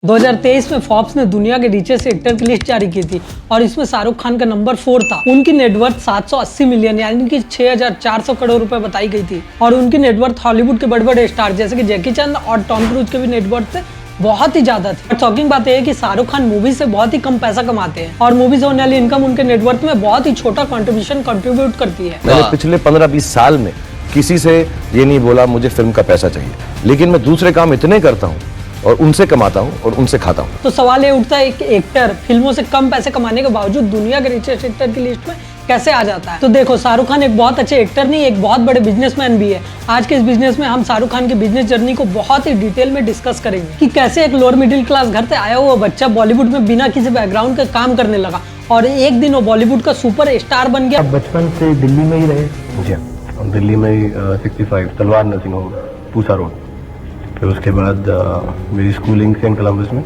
2023 में फोर्ब्स ने दुनिया के रिचेस्ट एक्टर की लिस्ट जारी की थी और इसमें शाहरुख खान का नंबर 4 था। उनकी नेटवर्थ 780 मिलियन यानी कि 6400 करोड़ रुपए बताई गई थी और उनकी नेटवर्थ हॉलीवुड के बड़े बड़े स्टार जैसे कि जैकी चैन और टॉम क्रूज के भी नेटवर्थ से बहुत ही ज्यादा थी। शॉकिंग बात यह है कि शाहरुख खान मूवी से बहुत ही कम पैसा कमाते हैं और मूवी से होने वाली इनकम उनके नेटवर्थ में बहुत ही छोटा कंट्रीब्यूट करती है। मैंने पिछले 15-20 साल में किसी से ये नहीं बोला मुझे फिल्म का पैसा चाहिए, लेकिन मैं दूसरे काम इतने करता हूँ और उनसे कमाता हूँ और उनसे खाता हूँ। तो सवाल ये उठता है एक एक्टर फिल्मों से कम पैसे कमाने के बावजूद दुनिया के रिचेस्ट एक्टर की लिस्ट में कैसे आ जाता है। तो देखो, शाहरुख खान एक बहुत अच्छे एक्टर नहीं, एक बहुत बड़े बिजनेसमैन भी है। आज के इस बिजनेस में हम शाहरुख खान की बिजनेस जर्नी को बहुत ही डिटेल में डिस्कस करेंगे कि कैसे एक लोअर मिडिल क्लास घर से आया हुआ बच्चा बॉलीवुड में बिना किसी बैकग्राउंड के काम करने लगा और एक दिन वो बॉलीवुड का सुपर स्टार बन गया। बचपन से दिल्ली में ही रहे? जी, दिल्ली में ही 65 तलवार नर्सिंग होम पूसा रोड। फिर उसके बाद मेरी स्कूलिंग सेंट कोलंबस में,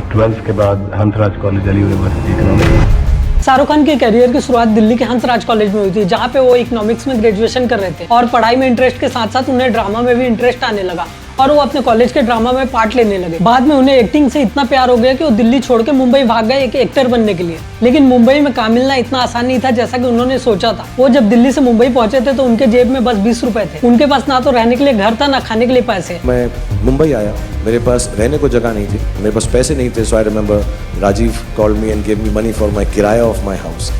12th के बाद Hansraj college Delhi university economics. Shahrukh Khan के करियर की शुरुआत दिल्ली के हंसराज कॉलेज में हुई थी, जहाँ पे वो इकोनॉमिक्स में ग्रेजुएशन कर रहे थे और पढ़ाई में इंटरेस्ट के साथ साथ उन्हें ड्रामा में भी इंटरेस्ट आने लगा और वो अपने कॉलेज के ड्रामा में पार्ट लेने लगे। बाद में उन्हें एक्टिंग से इतना प्यार हो गया कि वो दिल्ली छोड़ के मुंबई भाग गए एक एक्टर बनने के लिए। लेकिन मुंबई में काम मिलना इतना आसान नहीं था जैसा कि उन्होंने सोचा था। वो जब दिल्ली से मुंबई पहुंचे थे तो उनके जेब में बस 20 रुपए थे। उनके पास ना तो रहने के लिए घर था ना खाने के लिए पैसे। मैं मुंबई आया, मेरे पास रहने को जगह नहीं थी, मेरे पास पैसे नहीं थे। So I remember Rajiv called me and give me money for my किराया ऑफ माय हाउस।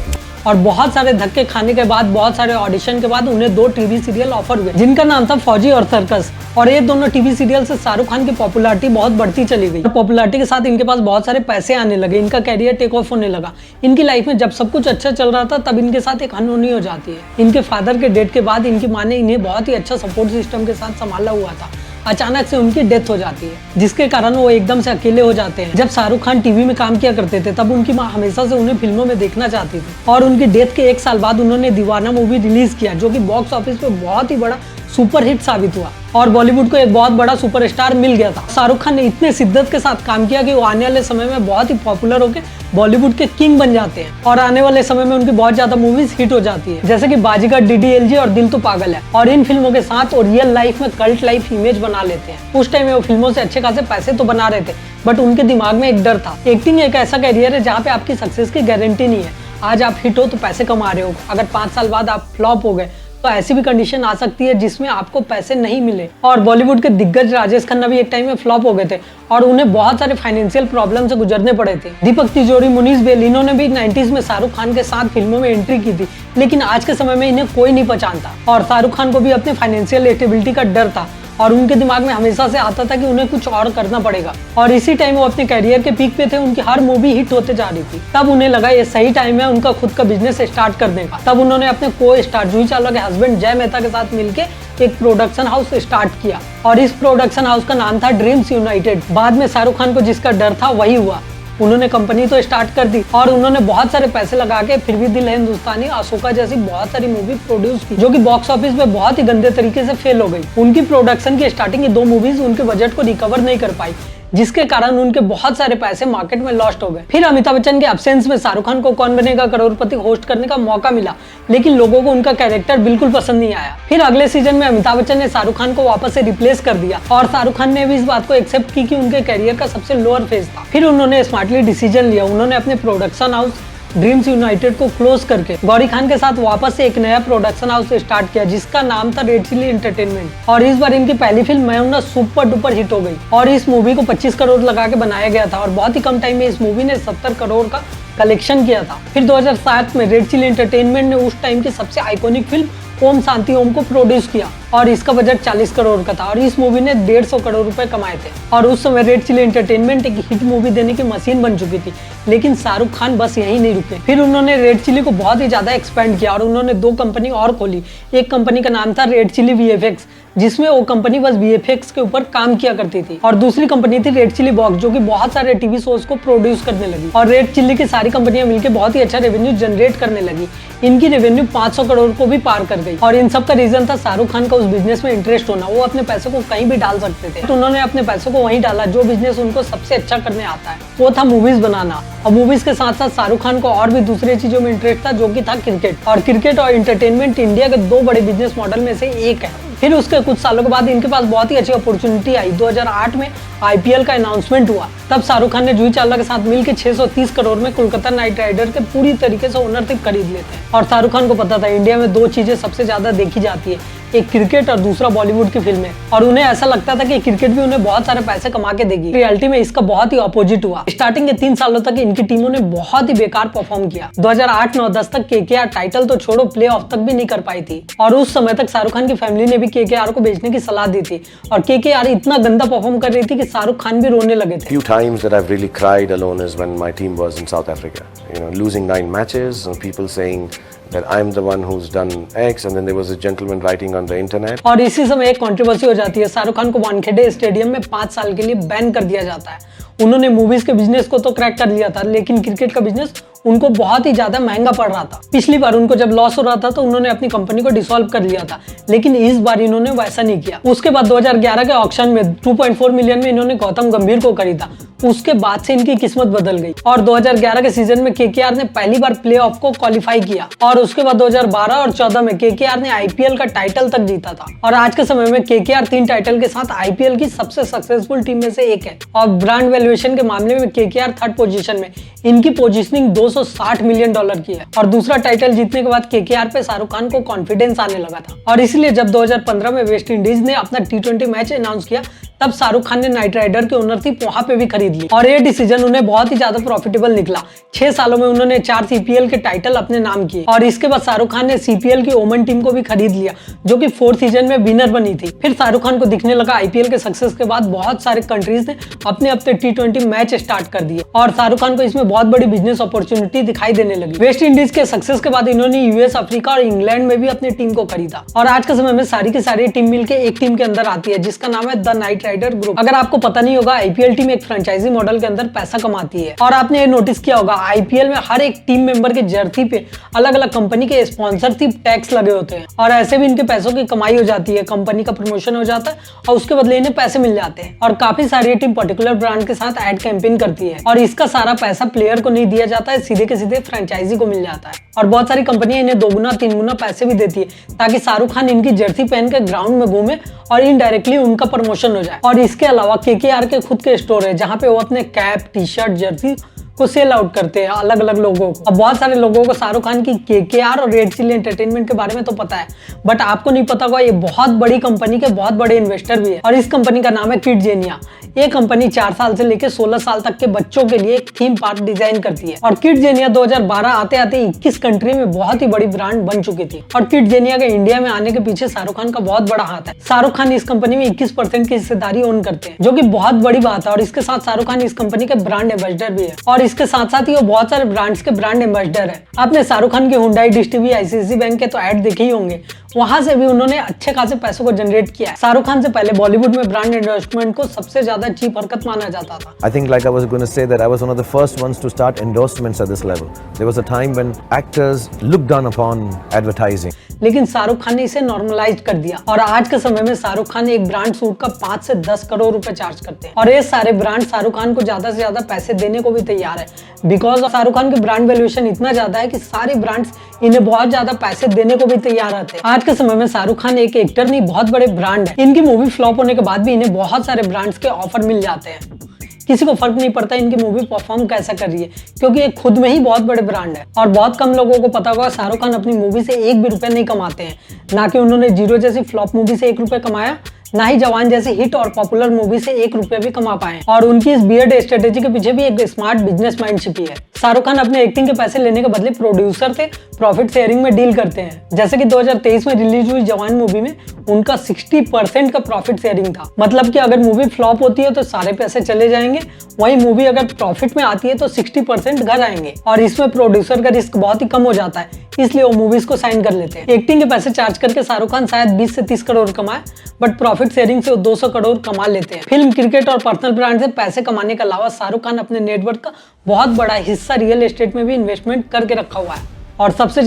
और बहुत सारे धक्के खाने के बाद, बहुत सारे ऑडिशन के बाद उन्हें 2 टीवी सीरियल ऑफर हुए जिनका नाम था फौजी और सर्कस। और ये दोनों टीवी सीरियल से शाहरुख खान की पॉपुलैरिटी बहुत बढ़ती चली गई। पॉपुलैरिटी के साथ इनके पास बहुत सारे पैसे आने लगे, इनका कैरियर टेक ऑफ होने लगा। इनकी लाइफ में जब सब कुछ अच्छा चल रहा था तब इनके साथ एक अनहोनी हो जाती है। इनके फादर के डेथ के बाद इनकी माँ ने इन्हें बहुत ही अच्छा सपोर्ट सिस्टम के साथ संभाला हुआ था। अचानक से उनकी डेथ हो जाती है जिसके कारण वो एकदम से अकेले हो जाते हैं। जब शाहरुख खान टीवी में काम किया करते थे तब उनकी माँ हमेशा से उन्हें फिल्मों में देखना चाहती थी और उनकी डेथ के 1 साल बाद उन्होंने दीवाना मूवी रिलीज किया जो कि बॉक्स ऑफिस पे बहुत ही बड़ा सुपर हिट साबित हुआ और बॉलीवुड को एक बहुत बड़ा सुपरस्टार मिल गया था। शाहरुख खान ने इतने शिद्दत के साथ काम किया कि वो आने वाले समय में बहुत ही पॉपुलर होकर बॉलीवुड के किंग बन जाते हैं और आने वाले समय में उनकी बहुत ज्यादा मूवीज हिट हो जाती है जैसे कि बाजीगर, डीडीएलजे और दिल तो पागल है। और इन फिल्मों के साथ वो रियल लाइफ में कल्ट लाइफ इमेज बना लेते हैं। उस टाइम में वो फिल्मों से अच्छे खासे पैसे तो बना रहे थे बट उनके दिमाग में एक डर था। एक्टिंग एक ऐसा कैरियर है जहाँ पे आपकी सक्सेस की गारंटी नहीं है। आज आप हिट हो तो पैसे कमा रहे हो, अगर 5 साल बाद आप फ्लॉप हो गए तो ऐसी भी कंडीशन आ सकती है जिसमें आपको पैसे नहीं मिले। और बॉलीवुड के दिग्गज राजेश खन्ना भी एक टाइम में फ्लॉप हो गए थे और उन्हें बहुत सारे फाइनेंशियल प्रॉब्लम से गुजरने पड़े थे। दीपक तिजोरी, मुनीष बेल, इन्होंने भी 90s में शाहरुख खान के साथ फिल्मों में एंट्री की थी, लेकिन आज के समय में इन्हें कोई नहीं पहचानता और शाहरुख खान को भी अपने फाइनेंशियल स्टेबिलिटी का डर था और उनके दिमाग में हमेशा से आता था कि उन्हें कुछ और करना पड़ेगा। और इसी टाइम वो अपने करियर के पीक पे थे, उनकी हर मूवी हिट होते जा रही थी। तब उन्हें लगा ये सही टाइम है उनका खुद का बिजनेस स्टार्ट करने का। तब उन्होंने अपने को स्टार जूही चावला के हस्बैंड जय मेहता के साथ मिलकर एक प्रोडक्शन हाउस स्टार्ट किया और इस प्रोडक्शन हाउस का नाम था ड्रीम्स यूनाइटेड। बाद में शाहरुख खान को जिसका डर था वही हुआ। उन्होंने कंपनी तो स्टार्ट कर दी और उन्होंने बहुत सारे पैसे लगा के फिर भी दिल है हिंदुस्तानी, अशोका जैसी बहुत सारी मूवी प्रोड्यूस की जो कि बॉक्स ऑफिस पे बहुत ही गंदे तरीके से फेल हो गई। उनकी प्रोडक्शन की स्टार्टिंग की 2 मूवीज उनके बजट को रिकवर नहीं कर पाई जिसके कारण उनके बहुत सारे पैसे मार्केट में लॉस्ट हो गए। फिर अमिताभ बच्चन के एब्सेंस में शाहरुख खान को कौन बनेगा करोड़पति होस्ट करने का मौका मिला, लेकिन लोगों को उनका कैरेक्टर बिल्कुल पसंद नहीं आया। फिर अगले सीजन में अमिताभ बच्चन ने शाहरुख खान को वापस से रिप्लेस कर दिया और शाहरुख खान ने भी इस बात को एक्सेप्ट की कि उनके करियर का सबसे लोअर फेज था। फिर उन्होंने स्मार्टली डिसीजन लिया, उन्होंने अपने प्रोडक्शन हाउस ड्रीम्स यूनाइटेड को क्लोज करके गौरी खान के साथ वापस से एक नया प्रोडक्शन हाउस स्टार्ट किया जिसका नाम था रेड चिली एंटरटेनमेंट। और इस बार इनकी पहली फिल्म मैं हूं ना सुपर डुपर हिट हो गई और इस मूवी को 25 करोड़ लगा के बनाया गया था और बहुत ही कम टाइम में इस मूवी ने 70 करोड़ का कलेक्शन किया था। फिर 2007 में रेड चिली एंटरटेनमेंट ने उस टाइम की सबसे आइकॉनिक फिल्म ओम शांति ओम को प्रोड्यूस किया और इसका बजट 40 करोड़ का था और इस मूवी ने 150 करोड़ रुपए कमाए थे। और उस समय रेड चिली एंटरटेनमेंट एक हिट मूवी देने की मशीन बन चुकी थी, लेकिन शाहरुख खान बस यही नहीं रुके। फिर उन्होंने रेड चिली को बहुत ही ज्यादा एक्सपेंड किया और उन्होंने 2 कंपनी और खोली। एक कंपनी का नाम था रेड चिली वीएफएक्स जिसमें वो कंपनी बस वीएफएक्स के ऊपर काम किया करती थी और दूसरी कंपनी थी रेड चिली बॉक्स जो कि बहुत सारे टीवी शोज को प्रोड्यूस करने लगी और रेड चिली की सारी कंपनियां मिलकर बहुत ही अच्छा रेवेन्यू जनरेट करने लगी। इनकी रेवेन्यू 500 करोड़ को भी पार कर गई और इन सब का रीजन था शाहरुख खान का उस बिजनेस में इंटरेस्ट होना। वो अपने पैसे को कहीं भी डाल सकते थे तो उन्होंने अपने पैसों को वहीं डाला जो बिजनेस उनको सबसे अच्छा करने आता है, वो था मूवीज बनाना। और मूवीज के साथ साथ शाहरुख खान को और भी दूसरी चीजों में इंटरेस्ट था जो कि था क्रिकेट। और क्रिकेट और एंटरटेनमेंट इंडिया के 2 बड़े बिजनेस मॉडल में से एक है। फिर उसके कुछ सालों के बाद इनके पास बहुत ही अच्छी अपॉर्चुनिटी आई। 2008 में IPL का अनाउंसमेंट हुआ, तब शाहरुख खान ने जूही चावला के साथ मिलकर 630 करोड़ में कोलकाता नाइट राइडर के पूरी तरीके से ओनरशिप खरीद लेते हैं। और शाहरुख खान को पता था इंडिया में दो चीजें सबसे ज्यादा देखी जाती है, एक क्रिकेट और दूसरा बॉलीवुड की फिल्में, और उन्हें ऐसा लगता था कि क्रिकेट भी उन्हें बहुत सारे पैसे कमा के देगी। रियलिटी में इसका बहुत ही अपोजिट हुआ। स्टार्टिंग के 3 सालों तक इनकी टीमों ने बहुत ही बेकार परफॉर्म किया। 2008-9-10 तक KKR टाइटल तो छोड़ो, प्ले ऑफ तक भी नहीं कर पाई थी। और उस समय तक शाहरुख खान की फैमिली ने भी KKR को बेचने की सलाह दी थी, और KKR इतना गंदा परफॉर्म कर रही थी कि शाहरुख खान भी रोने लगे थे। Few times that I've really cried alone is when my team was in South Africa. You know, losing 9 matches, and people saying that I'm the one who's done X, and then there was a gentleman writing on the internet. और इसी समय एक controversy हो जाती है। शाहरुख खान को Wankhede stadium में 5 साल के लिए बैन कर दिया जाता है। उन्होंने मूवीज के बिजनेस को तो क्रैक कर लिया था, लेकिन क्रिकेट का बिजनेस उनको बहुत ही ज्यादा महंगा पड़ रहा था। पिछली बार उनको जब लॉस हो रहा था तो उन्होंने अपनी कंपनी को डिसॉल्व कर लिया था, लेकिन इस बार इन्होंने वैसा नहीं किया। उसके बाद 2011 के ऑक्शन में 2.4 मिलियन में इन्होंने गौतम गंभीर को खरीदा। उसके बाद से इनकी किस्मत बदल गई, और 2011 के सीजन में KKR ने पहली बार प्ले ऑफ को क्वालिफाई किया, और उसके बाद 2012 और 14 में KKR ने IPL का टाइटल तक जीता था। और आज के समय में KKR 3 टाइटल के साथ IPL की सबसे सक्सेसफुल टीम में से एक है। और ब्रांड वैल्यूएशन के मामले में KKR 3rd पोजीशन में, इनकी पोजीशनिंग $260 मिलियन की है। और दूसरा टाइटल जीतने के बाद KKR पे शाहरुख खान को कॉन्फिडेंस आने लगा था, और इसलिए जब 2015 में वेस्ट इंडीज ने अपना T20 मैच अनाउंस किया, तब शाहरुख खान ने नाइट राइडर की ओनरशिप वहां पे भी खरीद ली, और ये डिसीजन उन्हें बहुत ही ज्यादा प्रॉफिटेबल निकला। 6 सालों में उन्होंने 4 CPL के टाइटल अपने नाम किए, और इसके बाद शाहरुख खान ने CPL की ओमन टीम को भी खरीद लिया, जो कि 4th सीजन में विनर बनी थी। फिर शाहरुख खान को दिखने लगा IPL के सक्सेस के बाद बहुत सारे कंट्रीज ने अपने अपने T20 मैच स्टार्ट कर दिए, और शाहरुख खान को इसमें बहुत बड़ी बिजनेस अपॉर्चुनिटी दिखाई देने लगी। वेस्ट इंडीज के सक्सेस के बाद इन्होंने US, अफ्रीका और इंग्लैंड में भी अपनी टीम को खरीदा, और आज के समय में सारी की सारी टीम मिलकर एक टीम के अंदर आती है, जिसका नाम है द नाइट राइडर ग्रुप। अगर आपको पता नहीं होगा, IPL टीम एक फ्रेंचाइजी मॉडल के अंदर पैसा कमाती है, और आपने ये नोटिस किया होगा IPL में हर एक टीम मेंबर के जर्सी पे अलग अलग कंपनी के स्पॉन्सरशिप टैक्स लगे होते हैं, और ऐसे भी इनके पैसों की कमाई हो जाती है, कंपनी का प्रमोशन हो जाता है और उसके बदले इन्हें पैसे मिल जाते हैं। और काफी सारी टीम पर्टिकुलर ब्रांड के साथ एड कैंपेन करती है, और इसका सारा पैसा प्लेयर को नहीं दिया जाता है, सीधे के सीधे फ्रेंचाइजी को मिल जाता है। और बहुत सारी कंपनियां इन्हें 2 गुना 3 गुना पैसे भी देती है, ताकि शाहरुख खान इनकी जर्सी पहन के ग्राउंड में घूमे और इनडायरेक्टली उनका प्रमोशन हो जाए। और इसके अलावा KKR के खुद के स्टोर है, जहाँ पे वो अपने कैप, टी-शर्ट, जर्सी को सेल आउट करते हैं अलग अलग लोगों को। अब बहुत सारे लोगों को शाहरुख खान की KKR और रेड चिली एंटरटेनमेंट के बारे में तो पता है, बट आपको नहीं पता होगा ये बहुत बड़ी कंपनी के बहुत बड़े इन्वेस्टर भी है, और इस कंपनी का नाम है किड्जेनिया। ये कंपनी 4 साल से लेकर 16 साल तक के बच्चों के लिए एक थीम पार्क डिजाइन करती है, और किड्जेनिया 2012 आते आते 21 कंट्री में बहुत ही बड़ी ब्रांड बन चुकी थी। और किड्जेनिया के इंडिया में आने के पीछे शाहरुख खान का बहुत बड़ा हाथ है। शाहरुख खान इस कंपनी में 21% की हिस्सेदारी ओन करते हैं, जो कि बहुत बड़ी बात है। और इसके साथ शाहरुख खान इस कंपनी के ब्रांड एम्बेसडर भी है, और इसके साथ साथ ही वो बहुत सारे ब्रांड्स के ब्रांड एम्बेसडर है। आपने शाहरुख खान के Hyundai, dish TV, ICICI bank के तो ऐड देखे ही होंगे, वहां से भी उन्होंने अच्छे खासे पैसों को जनरेट किया है। शाहरुख खान से पहले बॉलीवुड में ब्रांड एंडोर्समेंट को सबसे ज्यादा चीप हरकत माना जाता था। I think like I was going to say that I was one of the first ones to start endorsements at this level. There was a time when actors looked down upon advertising. लेकिन शाहरुख खान ने इसे normalise कर दिया, और आज के समय में शाहरुख खान एक ब्रांड सूट का 5 से 10 करोड़ रुपए चार्ज करते हैं, और ये सारे ब्रांड शाहरुख खान को ज्यादा से ज्यादा पैसे देने को भी तैयार है, बिकॉज शाहरुख खान की ब्रांड वैल्यूएशन इतना ज्यादा है कि सारे ब्रांड्स इन्हें बहुत ज्यादा पैसे देने को भी तैयार रहते हैं। आज के समय में शाहरुख खान एक एक्टर नहीं, बहुत बड़े ब्रांड है। इनकी मूवी फ्लॉप होने के बाद भी इन्हें बहुत सारे ब्रांड्स के ऑफर मिल जाते हैं। किसी को फर्क नहीं पड़ता इनकी मूवी परफॉर्म कैसा कर रही है, क्योंकि ये खुद में ही बहुत बड़े ब्रांड है। और बहुत कम लोगों को पता होगा शाहरुख खान अपनी मूवी से 1 भी रुपया नहीं कमाते हैं, ना कि उन्होंने जीरो जैसी फ्लॉप मूवी से 1 रुपया कमाया, ना ही जवान जैसे हिट और पॉपुलर मूवी से 1 रुपया भी कमा पाए। और उनकी इस बियर्ड स्ट्रेटेजी के पीछे भी एक स्मार्ट बिजनेस माइंड छिपी है। शाहरुख खान अपने एक्टिंग के पैसे लेने के बदले प्रोड्यूसर थे प्रॉफिट शेयरिंग में डील करते हैं, जैसे कि 2023 में रिलीज हुई जवान मूवी में उनका 60% का प्रॉफिट शेयरिंग था। मतलब कि अगर मूवी फ्लॉप होती है तो सारे पैसे चले जाएंगे, वही मूवी अगर प्रॉफिट में आती है तो 60% घर आएंगे, और इसमें प्रोड्यूसर का रिस्क बहुत ही कम हो जाता है, इसलिए वो मूवीज को साइन कर लेते हैं। एक्टिंग के पैसे चार्ज करके शाहरुख खान शायद 20 से 30 करोड़ कमाए, बट प्रॉफिट शेयरिंग से 200 करोड़ कमा लेते हैं। फिल्म, क्रिकेट और पर्सनल ब्रांड से पैसे कमाने के अलावा शाहरुख खान अपने नेटवर्क का बहुत बड़ा हिस्सा रियल एस्टेट में भी इन्वेस्टमेंट करके रखा हुआ है, और सबसे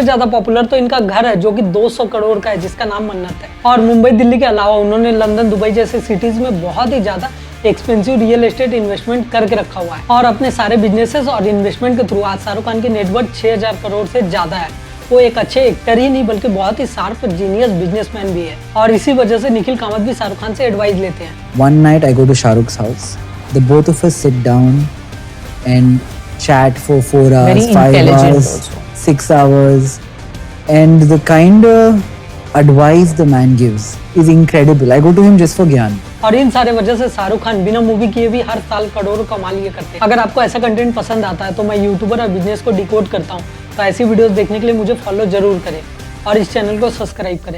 ज्यादा पॉपुलर तो इनका घर है, जो कि 200 करोड़ का है, जिसका नाम मन्नत है। और मुंबई, दिल्ली के अलावा उन्होंने लंदन, दुबई जैसे सिटीज में बहुत ही ज्यादा एक्सपेंसिव रियल एस्टेट इन्वेस्टमेंट करके रखा हुआ है। और अपने सारे बिजनेसेस और इन्वेस्टमेंट के थ्रू आज शाहरुख खान की नेटवर्थ 6000 करोड़ से ज्यादा है। वो एक अच्छे एक्टर ही नहीं बल्कि बहुत ही शार्प जीनियस बिजनेसमैन भी है, और इसी वजह से निखिल कामत भी शाहरुख खान से एडवाइस लेते हैं। One night I go to Shah Rukh's house. The both of us sit down and chat for 4 hours, Very 5 intelligent hours, also. 6 hours, and the kind of advice the man gives is incredible. I go to him just for gyan. और इन सारे वजह से शाहरुख खान बिना movie किए भी हर साल करोड़ों कमा लिए करते हैं। अगर आपको ऐसा कंटेंट पसंद आता है तो मैं यूट्यूबर और बिजनेस को डिकोड करता हूँ, तो ऐसी वीडियोस देखने के लिए मुझे फॉलो जरूर करें और इस चैनल को सब्सक्राइब करें।